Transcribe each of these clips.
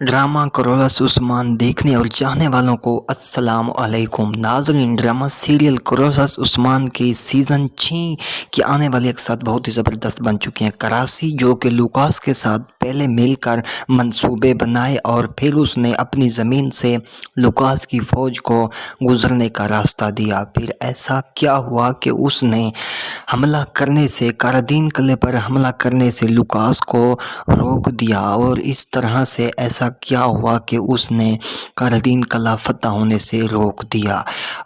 Drama क्रोरस Usman देखने और चाहने वालों को अस्सलाम वालेकुम नाज़रीन। ड्रामा सीरियल क्रोरस उस्मान की सीज़न 6 की आने वाली एक साथ बहुत ही ज़बरदस्त बन चुकी हैं। कराची जो कि लुकास के साथ पहले मिलकर मंसूबे बनाए और फिर उसने अपनी ज़मीन से लुकास की फ़ौज को गुज़रने का रास्ता दिया। फिर ऐसा क्या हुआ कि उसने हमला करने से कारादीन किले पर हमला करने से लुकास को रोक दिया और इस तरह से ऐसा क्या हुआ कि उसने कारादीन किला फतह होने से रोक दिया।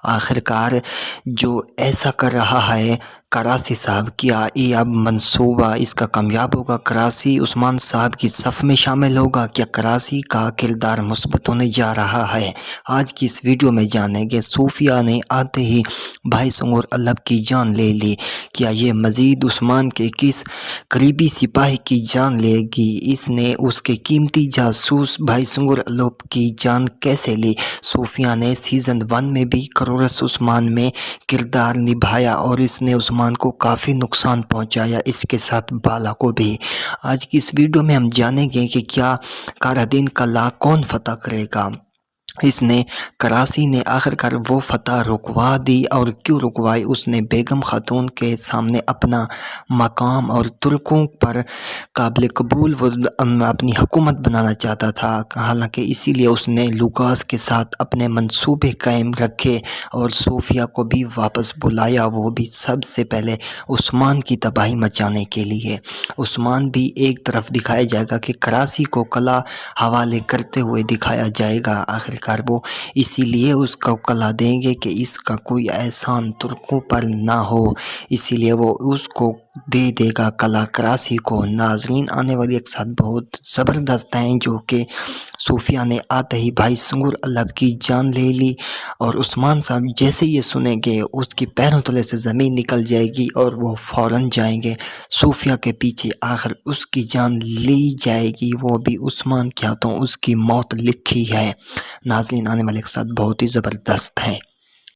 आखिरकार जो ऐसा कर रहा है कराची साहब, क्या ये अब मंसूबा इसका कामयाब होगा? कराची उस्मान साहब की सफ़ में शामिल होगा? क्या कराची का किरदार मुस्बत होने जा रहा है? आज की इस वीडियो में जानेंगे। सूफिया ने आते ही भाई सुंगुर अलब की जान ले ली। क्या ये मज़ीद उस्मान के किस करीबी सिपाही की जान लेगी? इसने उसके कीमती जासूस भाई सुंगुर अलब की जान कैसे ली? सूफिया ने सीज़न 1 में भी क्रोरस उस्मान में किरदार निभाया और इसने उस्मान को काफ़ी नुकसान पहुंचाया, इसके साथ बाला को भी। आज की इस वीडियो में हम जानेंगे कि क्या कारादीन किला कौन फतह करेगा। इसने कराची ने आखिरकार वो फतह रुकवा दी और क्यों रुकवाई? उसने बेगम खातून के सामने अपना मकाम और तुर्कों पर काबिल कबूल वो अपनी हुकूमत बनाना चाहता था। हालांकि इसीलिए उसने लुकास के साथ अपने मंसूबे कायम रखे और सूफिया को भी वापस बुलाया, वो भी सबसे पहले उस्मान की तबाही मचाने के लिए। उस्मान भी एक तरफ दिखाया जाएगा कि कराची को किला हवाले करते हुए दिखाया जाएगा। आखिरकार वो इसीलिए उसको किला देंगे कि इसका कोई एहसान तुर्कों पर ना हो, इसीलिए वो उसको दे देगा किला कराची को। नाजरीन, आने वाली एक साथ बहुत ज़बरदस्त हैं जो कि सूफिया ने आते ही भाई सुंगुर अलब की जान ले ली और उस्मान साहब जैसे ये सुनेंगे उसकी पैरों तले से ज़मीन निकल जाएगी और वो फ़ौरन जाएंगे सूफिया के पीछे। आखिर उसकी जान ली जाएगी, वो भी उस्मान के हाथों उसकी मौत लिखी है। नाज़रीन, आने वाले एक साथ बहुत ही ज़बरदस्त है।